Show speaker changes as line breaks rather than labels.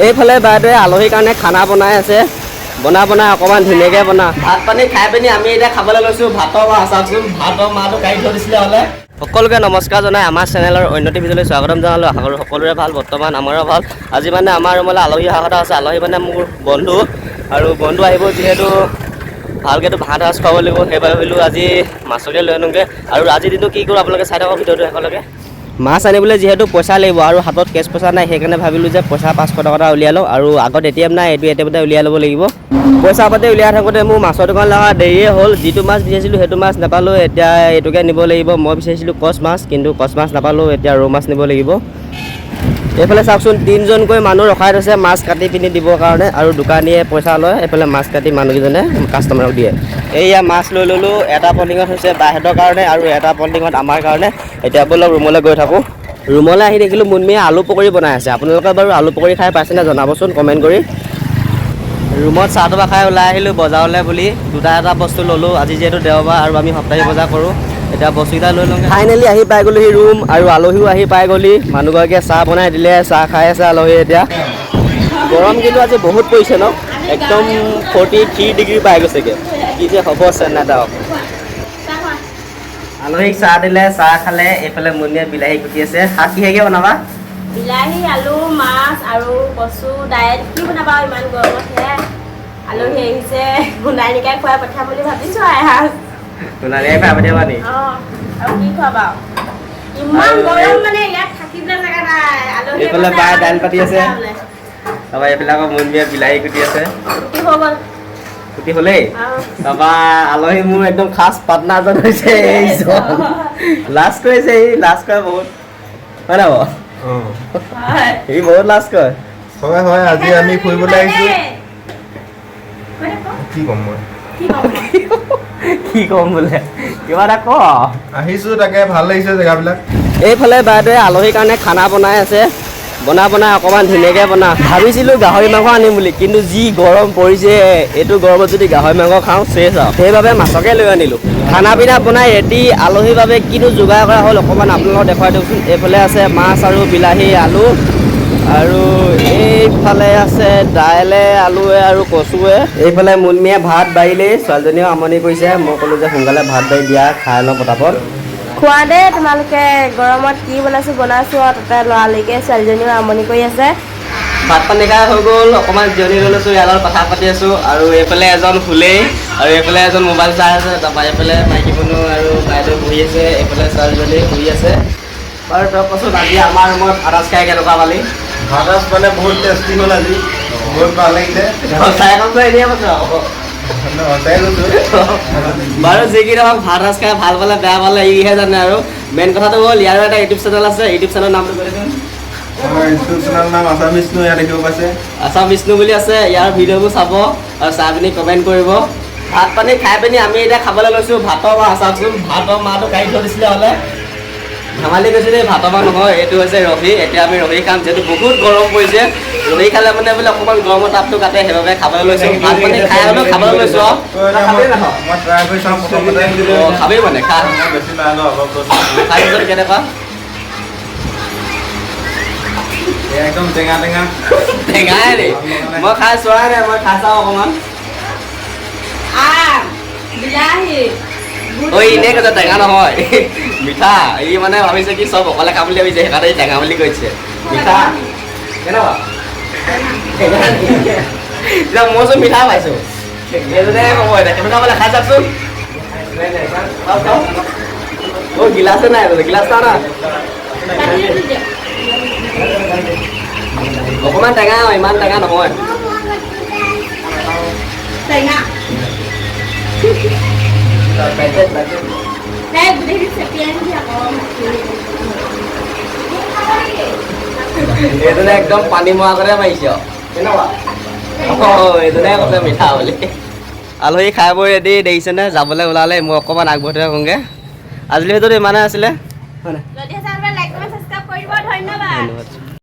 এইফালে বাইদেৱে আলহীৰ কাৰণে খানা বনাই আছে। বনাই অকণমান ধুনীয়াকৈ ভাত পানী খাই পিনি আমি এতিয়া খাবলৈ লৈছোঁ। ভাতৰ মাছ চাওকচোন, ভাতৰ মাহটো কাঢ়ি থৈ দিছিলে হ'লে। সকলোকে নমস্কাৰ জনাই আমাৰ চেনেলৰ অন্যটি ভিডিঅ'লৈ স্বাগতম জনালোঁ। আশা কৰোঁ সকলোৰে ভাল, বৰ্তমান আমাৰো ভাল। আজি মানে আমাৰ ৰুমলৈ আলহী অহা কথা আছে। আলহী মানে মোৰ বন্ধু, আৰু বন্ধু আহিব যিহেতু ভালকৈতো ভাত সাজ খুৱাব লাগিব। সেইবাবে ভাবিলোঁ আজি মাছকে লৈ আনোগৈ। আৰু আজিৰ দিনটো কি কৰোঁ আপোনালোকে চাই থাকক ভিডিঅ'টো শেষলৈকে। মাছ আনিবলৈ যিহেতু পইচা লাগিব আৰু হাতত কেছ পইচা নাই, সেইকাৰণে ভাবিলোঁ যে পইচা 500 টকা এটা উলিয়াই লওঁ। আৰু আগত ATM নাই, এইটো ATMতে উলিয়াই ল'ব লাগিব। পইচা পাতি উলিয়াই থাকোঁতে মোৰ মাছৰ দোকান লগা দেৰিয়ে হ'ল। যিটো মাছ বিচাৰিছিলোঁ সেইটো মাছ নাপালোঁ। এতিয়া এইটোকে নিব লাগিব। মই বিচাৰিছিলোঁ কচ মাছ, কিন্তু কচ মাছ নাপালোঁ। এতিয়া ৰৌ মাছ নিব লাগিব। এইফালে চাওকচোন, 3জনকৈ মানুহ ৰখাই থৈছে মাছ কাটি পিনি দিবৰ কাৰণে, আৰু দোকানীয়ে পইচা লয়। এইফালে মাছ কাটি মানুহকেইজনে কাষ্টমাৰক দিয়ে। এইয়া মাছ লৈ ল'লোঁ। এটা পলিঙত হৈছে বাইহঁতৰ কাৰণে আৰু এটা পলিঙত আমাৰ কাৰণে। এতিয়া বলক ৰুমলৈ গৈ থাকোঁ। ৰুমলৈ আহি দেখিলোঁ মুনমীয়ে আলু পকৰি বনাই আছে। আপোনালোকে বাৰু আলু পকৰি খাই পাইছেনে জনাবচোন কমেণ্ট কৰি। ৰুমত চাহ তাহ খাই ওলাই আহিলোঁ বজাৰলৈ বুলি। এটা বস্তু ল'লোঁ। আজি যিহেতু দেওবাৰ আৰু আমি সপ্তাহিক বজাৰ কৰোঁ। এতিয়া বস্তুকেইটা লৈ লওঁগৈ। ফাইনেলি আহি পাই গ'লোহি ৰুম, আৰু আলহীও আহি পাই গ'লি। মানুহগৰাকীয়ে চাহ বনাই দিলে, চাহ খাই আছে আলহী। এতিয়া গৰম কিন্তু আজি বহুত পৰিছে ন, একদম 43 ডিগ্ৰী পাই গৈছেগৈ। কি যে হ'ব চেন্নাই তাত। আলহীক চাহ দিলে, চাহ খালে। এইফালে মুনমীয়ে বিলাহী কুটি আছে। শাক কিহেৰে বনাবা?
বিলাহী, আলু, মাছ আৰু কচু দাইল। কি বনাবা ইমান গৰমত? সেয়াই আলহী আহিছে, গুণাই খুৱাই পঠাম বুলি ভাবিছোঁ।
গুণাই খুৱাই পঠিয়াবা নি?
আৰু কি খুৱাবা? ইমান গৰম মানে ইয়াত থাকিবলৈ জেগা নাই। আলহী
এইফালে বাই দাইল পাতি আছে। তাৰপৰা এইবিলাকৰ মুনমীয়ে বিলাহী কুটি আছে।
কুটি হৈ গ'ল।
কুটি হ'লেই। তাৰপৰা আলহী মোৰ একদম খাচ পাৰ্টনাৰজন হৈছে এইজন। লাজ কৰিছে, সি লাজ কৰে বহুত, হয় নাই বাৰু? সি বহুত লাজ কৰে।
হয়, আজি আমি ফুৰিবলৈ আহিছোঁ। কি ক'ম মই?
কি ক'ম বোলে, কিবা এটা ক।
আহিছোঁ, তাকে ভাল লাগিছে জেগাবিলাক।
এইফালে বাইদেৱে আলহীৰ কাৰণে খানা বনাই আছে। বনাই অকণমান ধুনীয়াকৈ ভাবিছিলোঁ গাহৰি মাংস আনিম বুলি, কিন্তু যি গৰম পৰিছে, এইটো গৰমত যদি গাহৰি মাংস খাওঁ চেছ আৰু। সেইবাবে মাছকে লৈ আনিলোঁ। খানা পিনা বনাই ৰেডি। আলহীৰ বাবে কিনো যোগাৰ কৰা হ'ল অকণমান আপোনালোকক দেখুৱাই দিয়কচোন। এইফালে আছে মাছ আৰু বিলাহী, আলু, আৰু এইফালে আছে দাইলে, আলুৱে আৰু কচুৱে। এইফালে মুনমীয়ে ভাত বাঢ়িলেই, ছোৱালীজনীও আমনি কৰিছে। মই ক'লোঁ যে সোনকালে ভাত বাঢ়ি দিয়া, খাই লওঁ পটাপট।
খোৱা দেই তোমালোকে। গৰমত কি বনাইছোঁ আৰু তাতে লৰালৰিকে ছোৱালীজনীও আমনি কৰি আছে।
ভাত পানী খাই হৈ গ'ল, অকণমান জিৰণি লৈ লৈছোঁ। ইয়াৰ লগত কথা পাতি আছোঁ। আৰু এইফালে এজন শুলেই, আৰু এইফালে এজন মোবাইল চাই আছে। তাৰপৰা এইফালে মাইকী মানুহ আৰু বাইদেউ বহি আছে। এইফালে ছোৱালীজনী শুই আছে। বাৰু তই কচোন, আজি আমাৰ ৰুমত ভাত সাজ খাই কেনেকুৱা পালি?
ভাত সাজ মানে বহুত টেষ্টি হ'ল আজি, বহুত ভাল লাগিছে।
এনেই কৈছোঁ আকৌ। বাৰু যি কি নহওক, ভাত সাজ খাই ভাল পালে বেয়া পালে ইহে জানে। আৰু মেইন কথাটো হ'ল, ইয়াৰো এটা ইউটিউব চেনেল আছে। ইউটিউব চেনেলৰ নামটো কৈ দেচোন।
ইউটিউব চেনেলৰ নাম আছাম বিষ্ণু, ইয়াত দেখিব পাইছে।
আছাম বিষ্ণু বুলি আছে। ইয়াৰ ভিডিঅ'বোৰ চাব আৰু চাই পিনি কমেণ্ট কৰিব। ভাত পানী খাই পিনি আমি এতিয়া খাবলৈ লৈছোঁ ভাতৰ মাছ। চাওকচোন, ভাতৰ মাহটো কাঢ়ি থৈ দিছিলে হ'লে। ধেমালি কৈছোঁ দেই, ভাতৰ মাহ নহয়, এইটো হৈছে ৰহি। এতিয়া আমি ৰহি খাম, যিহেতু বহুত গৰম পৰিছে। ৰহি খালে মানে বোলে অকণমান গৰমৰ তাপটো কাটে, সেইবাবে খাবলৈ লৈছোঁ। ভাত পানী খাই হ'লেও খাবলৈ লৈছোঁ আৰু।
মই ট্ৰাই কৰি চাম প্ৰথমতে।
খাবেই মানে খা।
বেছি নাই ন, অলপ
খাই পিছত কেনেকুৱা?
একদম টেঙা টেঙা।
টেঙাই দেই। মই খাই চোৱাই নাই, মই খাই চাওঁ অকণমান।
বিলাহী
এনেই কৈছে, টেঙা নহয়, মিঠা। ই মানে ভাবিছে কি চব অকলে খাম বুলি ভাবিছে, সেইকাৰণে টেঙা বুলি কৈছে। মিঠা কেনেকুৱা? এতিয়া মই চোন মিঠা পাইছোঁ। এইজনে ক'ব এতিয়া কেনেকুৱা পালে, খাই চাওকচোন। গিলাচে নাই, গিলাচ এটা না। অকণমান টেঙা, ইমান টেঙা নহয়।
টেঙা
এইজনে একদম পানী মৰা আগতে মাৰিছে আৰু। কেনেকুৱা? এইজনে কৈছে মিঠা বুলি। আলহী খাই বৈ ৰেডি, দেখিছেনে যাবলৈ ওলালে। মই অকণমান আগবঢ়াই থাকোঁগৈ। আজিলৈ ভিডিঅ'টো ইমানে আছিলে।
যদি চাই লাইক কমেণ্ট সাবস্ক্ৰাইব কৰিব। ধন্যবাদ।